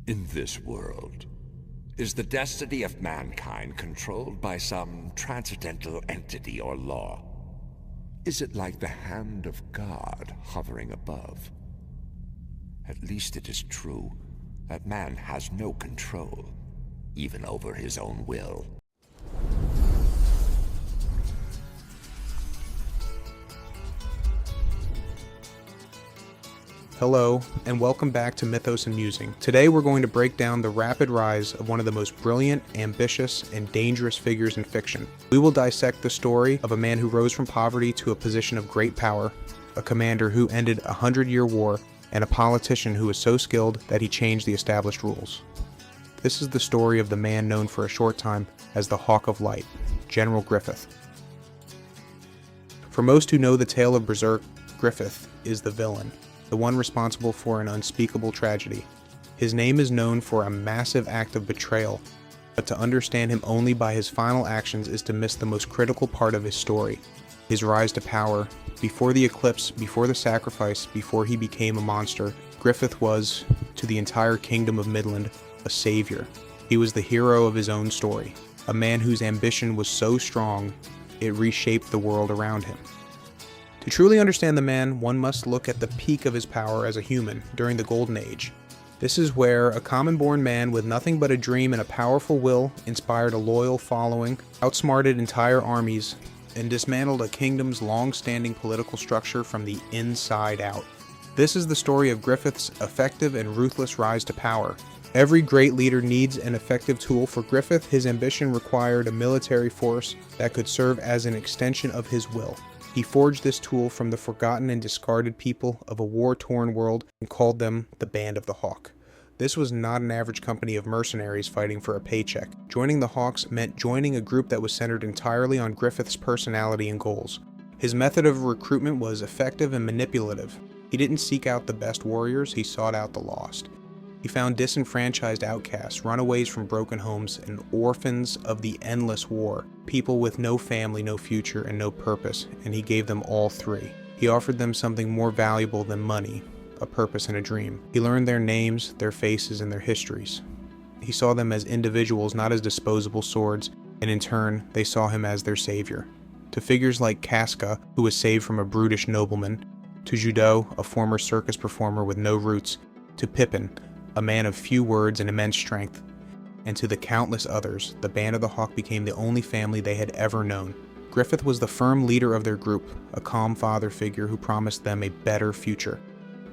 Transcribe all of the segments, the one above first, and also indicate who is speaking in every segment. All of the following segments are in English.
Speaker 1: In this world, is the destiny of mankind controlled by some transcendental entity or law? Is it like the hand of God hovering above? At least it is true that man has no control, even over his own will.
Speaker 2: Hello, and welcome back to Mythos Musing. Today we're going to break down the rapid rise of one of the most brilliant, ambitious, and dangerous figures in fiction. We will dissect the story of a man who rose from poverty to a position of great power, a commander who ended a 100-year war, and a politician who was so skilled that he changed the established rules. This is the story of the man known for a short time as the Hawk of Light, General Griffith. For most who know the tale of Berserk, Griffith is the villain, the one responsible for an unspeakable tragedy. His name is known for a massive act of betrayal, but to understand him only by his final actions is to miss the most critical part of his story, his rise to power. Before the Eclipse, before the sacrifice, before he became a monster, Griffith was, to the entire Kingdom of Midland, a savior. He was the hero of his own story, a man whose ambition was so strong, it reshaped the world around him. To truly understand the man, one must look at the peak of his power as a human during the Golden Age. This is where a common-born man with nothing but a dream and a powerful will inspired a loyal following, outsmarted entire armies, and dismantled a kingdom's long-standing political structure from the inside out. This is the story of Griffith's effective and ruthless rise to power. Every great leader needs an effective tool. For Griffith, his ambition required a military force that could serve as an extension of his will. He forged this tool from the forgotten and discarded people of a war-torn world and called them the Band of the Hawk. This was not an average company of mercenaries fighting for a paycheck. Joining the Hawks meant joining a group that was centered entirely on Griffith's personality and goals. His method of recruitment was effective and manipulative. He didn't seek out the best warriors, he sought out the lost. He found disenfranchised outcasts, runaways from broken homes, and orphans of the endless war, people with no family, no future, and no purpose, and he gave them all three. He offered them something more valuable than money, a purpose and a dream. He learned their names, their faces, and their histories. He saw them as individuals, not as disposable swords, and in turn, they saw him as their savior. To figures like Casca, who was saved from a brutish nobleman, to Judo, a former circus performer with no roots, to Pippin, a man of few words and immense strength, and to the countless others, the Band of the Hawk became the only family they had ever known. Griffith was the firm leader of their group, a calm father figure who promised them a better future.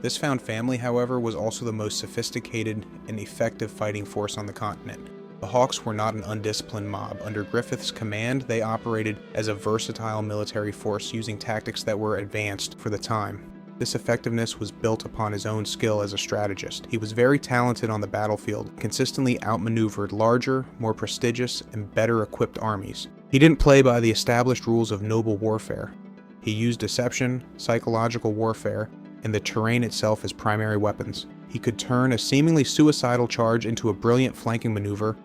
Speaker 2: This found family, however, was also the most sophisticated and effective fighting force on the continent. The Hawks were not an undisciplined mob. Under Griffith's command, they operated as a versatile military force using tactics that were advanced for the time. This effectiveness was built upon his own skill as a strategist. He was very talented on the battlefield, consistently outmaneuvered larger, more prestigious, and better equipped armies. He didn't play by the established rules of noble warfare. He used deception, psychological warfare, and the terrain itself as primary weapons. He could turn a seemingly suicidal charge into a brilliant flanking maneuver,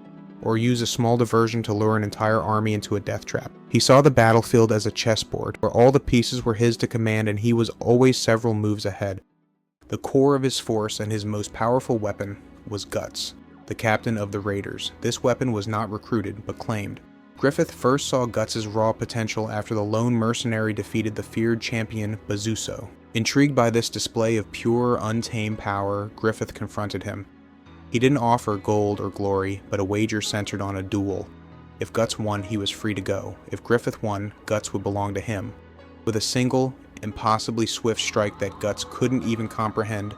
Speaker 2: or use a small diversion to lure an entire army into a death trap. He saw the battlefield as a chessboard, where all the pieces were his to command and he was always several moves ahead. The core of his force and his most powerful weapon was Guts, the captain of the Raiders. This weapon was not recruited, but claimed. Griffith first saw Guts' raw potential after the lone mercenary defeated the feared champion Bazuso. Intrigued by this display of pure, untamed power, Griffith confronted him. He didn't offer gold or glory, but a wager centered on a duel. If Guts won, he was free to go. If Griffith won, Guts would belong to him. With a single, impossibly swift strike that Guts couldn't even comprehend,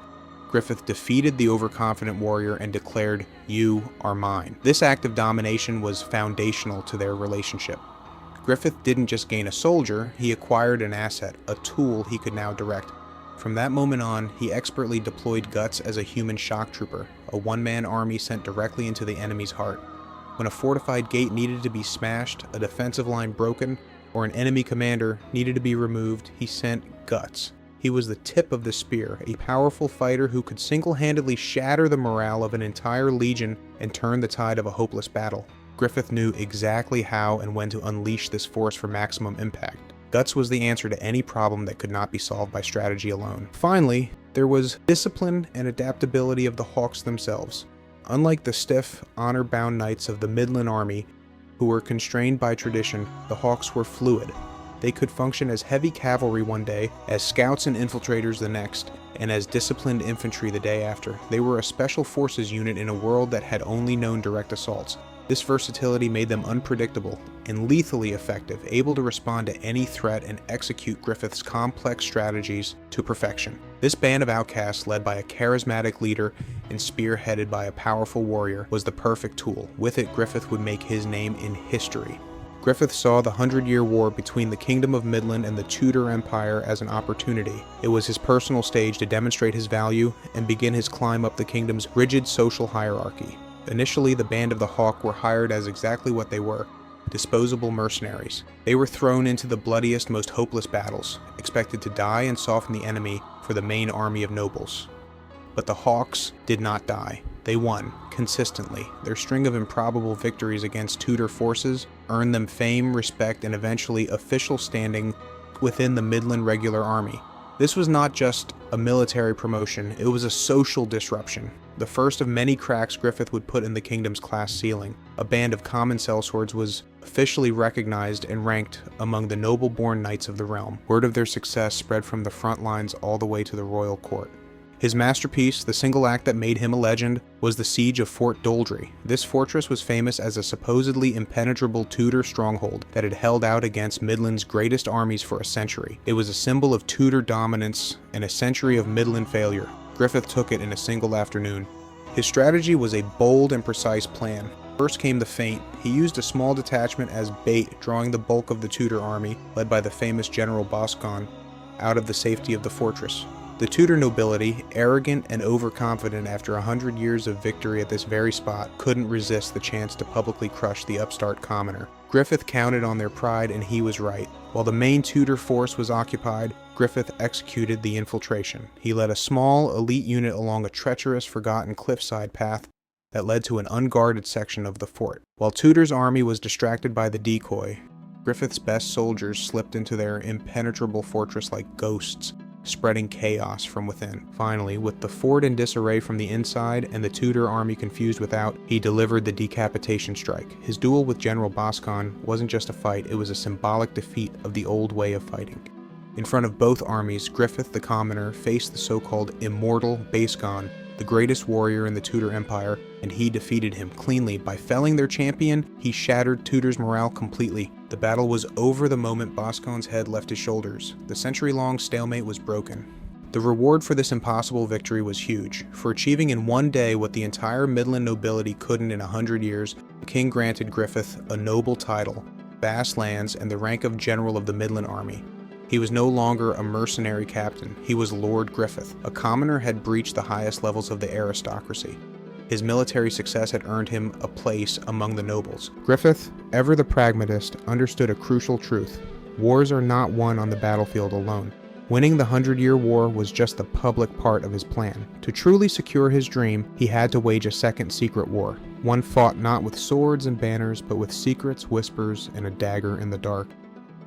Speaker 2: Griffith defeated the overconfident warrior and declared, "You are mine." This act of domination was foundational to their relationship. Griffith didn't just gain a soldier, he acquired an asset, a tool he could now direct. From that moment on, he expertly deployed Guts as a human shock trooper, a one-man army sent directly into the enemy's heart. When a fortified gate needed to be smashed, a defensive line broken, or an enemy commander needed to be removed, he sent Guts. He was the tip of the spear, a powerful fighter who could single-handedly shatter the morale of an entire legion and turn the tide of a hopeless battle. Griffith knew exactly how and when to unleash this force for maximum impact. Guts was the answer to any problem that could not be solved by strategy alone. Finally, there was discipline and adaptability of the Hawks themselves. Unlike the stiff, honor-bound knights of the Midland army, who were constrained by tradition, the Hawks were fluid. They could function as heavy cavalry one day, as scouts and infiltrators the next, and as disciplined infantry the day after. They were a special forces unit in a world that had only known direct assaults. This versatility made them unpredictable and lethally effective, able to respond to any threat and execute Griffith's complex strategies to perfection. This band of outcasts, led by a charismatic leader and spearheaded by a powerful warrior, was the perfect tool. With it, Griffith would make his name in history. Griffith saw the 100-Year War between the Kingdom of Midland and the Tudor Empire as an opportunity. It was his personal stage to demonstrate his value and begin his climb up the kingdom's rigid social hierarchy. Initially, the Band of the Hawk were hired as exactly what they were: disposable mercenaries. They were thrown into the bloodiest, most hopeless battles, expected to die and soften the enemy for the main army of nobles. But the Hawks did not die. They won, consistently. Their string of improbable victories against Tudor forces earned them fame, respect, and eventually official standing within the Midland Regular Army. This was not just a military promotion, it was a social disruption. The first of many cracks Griffith would put in the kingdom's class ceiling. A band of common sellswords was officially recognized and ranked among the noble-born knights of the realm. Word of their success spread from the front lines all the way to the royal court. His masterpiece, the single act that made him a legend, was the Siege of Fort Doldrey. This fortress was famous as a supposedly impenetrable Tudor stronghold that had held out against Midland's greatest armies for a century. It was a symbol of Tudor dominance and a century of Midland failure. Griffith took it in a single afternoon. His strategy was a bold and precise plan. First came the feint. He used a small detachment as bait, drawing the bulk of the Tudor army, led by the famous General Boscawen, out of the safety of the fortress. The Tudor nobility, arrogant and overconfident after 100 years of victory at this very spot, couldn't resist the chance to publicly crush the upstart commoner. Griffith counted on their pride, and he was right. While the main Tudor force was occupied, Griffith executed the infiltration. He led a small, elite unit along a treacherous, forgotten cliffside path that led to an unguarded section of the fort. While Tudor's army was distracted by the decoy, Griffith's best soldiers slipped into their impenetrable fortress like ghosts, spreading chaos from within. Finally, with the fort in disarray from the inside and the Tudor army confused without, he delivered the decapitation strike. His duel with General Boscawen wasn't just a fight, it was a symbolic defeat of the old way of fighting. In front of both armies, Griffith the Commoner faced the so-called immortal Boscawen, the greatest warrior in the Tudor Empire, and he defeated him cleanly. By felling their champion, he shattered Tudor's morale completely. The battle was over the moment Boscawen's head left his shoulders. The century-long stalemate was broken. The reward for this impossible victory was huge. For achieving in one day what the entire Midland nobility couldn't in 100 years, the king granted Griffith a noble title, vast lands, and the rank of general of the Midland army. He was no longer a mercenary captain, he was Lord Griffith. A commoner had breached the highest levels of the aristocracy. His military success had earned him a place among the nobles. Griffith, ever the pragmatist, understood a crucial truth. Wars are not won on the battlefield alone. Winning the 100-Year War was just the public part of his plan. To truly secure his dream, he had to wage a second secret war. One fought not with swords and banners, but with secrets, whispers, and a dagger in the dark.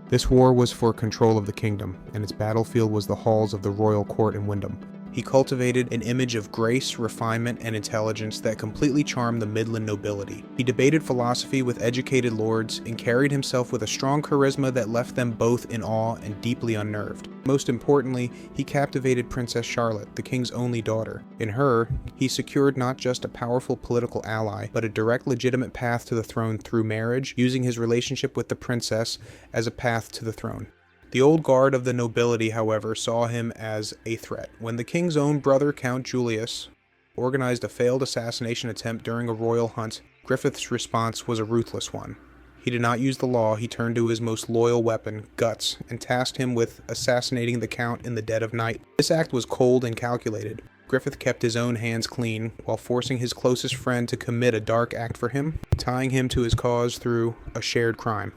Speaker 2: This war was for control of the kingdom, and its battlefield was the halls of the royal court in Wyndham. He cultivated an image of grace, refinement, and intelligence that completely charmed the Midland nobility. He debated philosophy with educated lords and carried himself with a strong charisma that left them both in awe and deeply unnerved. Most importantly, he captivated Princess Charlotte, the king's only daughter. In her, he secured not just a powerful political ally, but a direct legitimate path to the throne through marriage, using his relationship with the princess as a path to the throne. The old guard of the nobility, however, saw him as a threat. When the king's own brother, Count Julius, organized a failed assassination attempt during a royal hunt, Griffith's response was a ruthless one. He did not use the law, he turned to his most loyal weapon, guts, and tasked him with assassinating the count in the dead of night. This act was cold and calculated. Griffith kept his own hands clean, while forcing his closest friend to commit a dark act for him, tying him to his cause through a shared crime.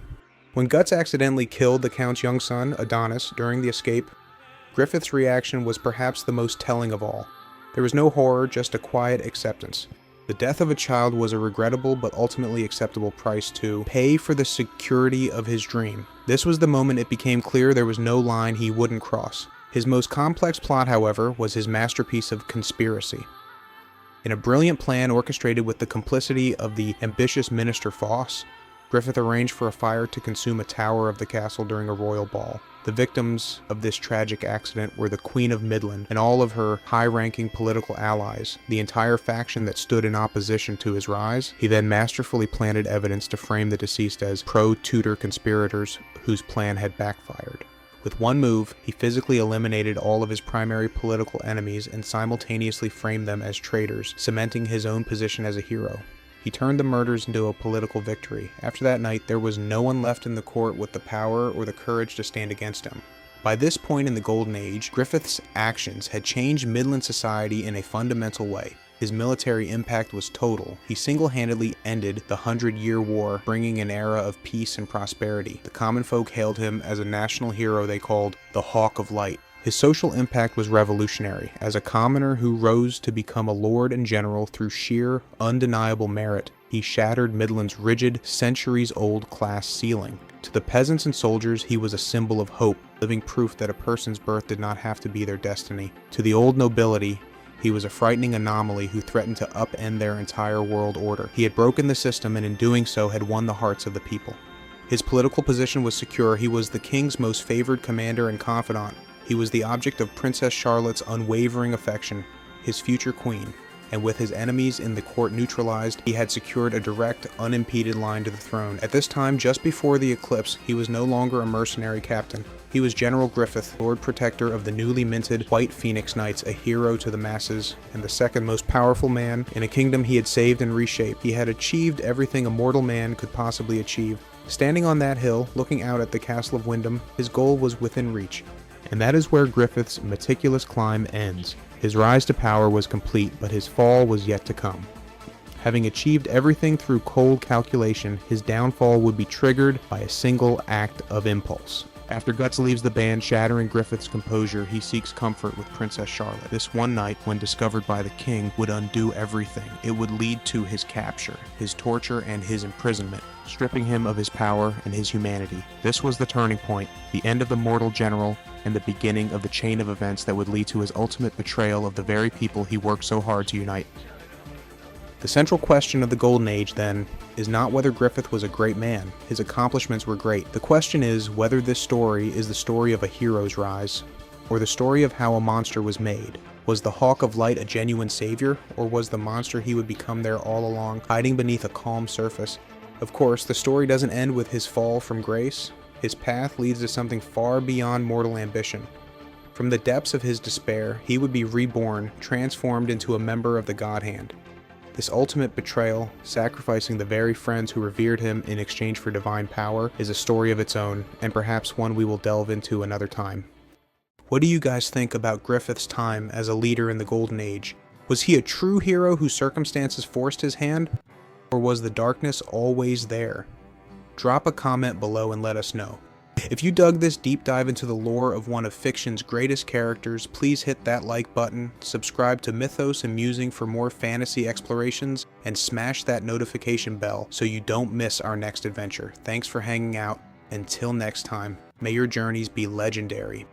Speaker 2: When Guts accidentally killed the Count's young son, Adonis, during the escape, Griffith's reaction was perhaps the most telling of all. There was no horror, just a quiet acceptance. The death of a child was a regrettable but ultimately acceptable price to pay for the security of his dream. This was the moment it became clear there was no line he wouldn't cross. His most complex plot, however, was his masterpiece of conspiracy. In a brilliant plan orchestrated with the complicity of the ambitious Minister Foss, Griffith arranged for a fire to consume a tower of the castle during a royal ball. The victims of this tragic accident were the Queen of Midland and all of her high-ranking political allies, the entire faction that stood in opposition to his rise. He then masterfully planted evidence to frame the deceased as pro-Tudor conspirators whose plan had backfired. With one move, he physically eliminated all of his primary political enemies and simultaneously framed them as traitors, cementing his own position as a hero. He turned the murders into a political victory. After that night, there was no one left in the court with the power or the courage to stand against him. By this point in the Golden Age, Griffith's actions had changed Midland society in a fundamental way. His military impact was total. He single-handedly ended the 100-Year War, bringing an era of peace and prosperity. The common folk hailed him as a national hero they called the Hawk of Light. His social impact was revolutionary. As a commoner who rose to become a lord and general through sheer, undeniable merit, he shattered Midland's rigid, centuries-old class ceiling. To the peasants and soldiers, he was a symbol of hope, living proof that a person's birth did not have to be their destiny. To the old nobility, he was a frightening anomaly who threatened to upend their entire world order. He had broken the system and in doing so had won the hearts of the people. His political position was secure. He was the king's most favored commander and confidant. He was the object of Princess Charlotte's unwavering affection, his future queen, and with his enemies in the court neutralized, he had secured a direct, unimpeded line to the throne. At this time, just before the Eclipse, he was no longer a mercenary captain. He was General Griffith, Lord Protector of the newly minted White Phoenix Knights, a hero to the masses, and the second most powerful man in a kingdom he had saved and reshaped. He had achieved everything a mortal man could possibly achieve. Standing on that hill, looking out at the Castle of Wyndham, his goal was within reach. And that is where Griffith's meticulous climb ends. His rise to power was complete, but his fall was yet to come. Having achieved everything through cold calculation, his downfall would be triggered by a single act of impulse. After Guts leaves the band, shattering Griffith's composure, he seeks comfort with Princess Charlotte. This one night, when discovered by the king, would undo everything. It would lead to his capture, his torture, and his imprisonment, stripping him of his power and his humanity. This was the turning point, the end of the mortal general, and the beginning of the chain of events that would lead to his ultimate betrayal of the very people he worked so hard to unite. The central question of the Golden Age, then, is not whether Griffith was a great man. His accomplishments were great. The question is whether this story is the story of a hero's rise, or the story of how a monster was made. Was the Hawk of Light a genuine savior, or was the monster he would become there all along, hiding beneath a calm surface? Of course, the story doesn't end with his fall from grace. His path leads to something far beyond mortal ambition. From the depths of his despair, he would be reborn, transformed into a member of the God Hand. This ultimate betrayal, sacrificing the very friends who revered him in exchange for divine power, is a story of its own, and perhaps one we will delve into another time. What do you guys think about Griffith's time as a leader in the Golden Age? Was he a true hero whose circumstances forced his hand? Or was the darkness always there? Drop a comment below and let us know. If you dug this deep dive into the lore of one of fiction's greatest characters, please hit that like button, subscribe to Mythos Musing for more fantasy explorations, and smash that notification bell so you don't miss our next adventure. Thanks for hanging out. Until next time, may your journeys be legendary.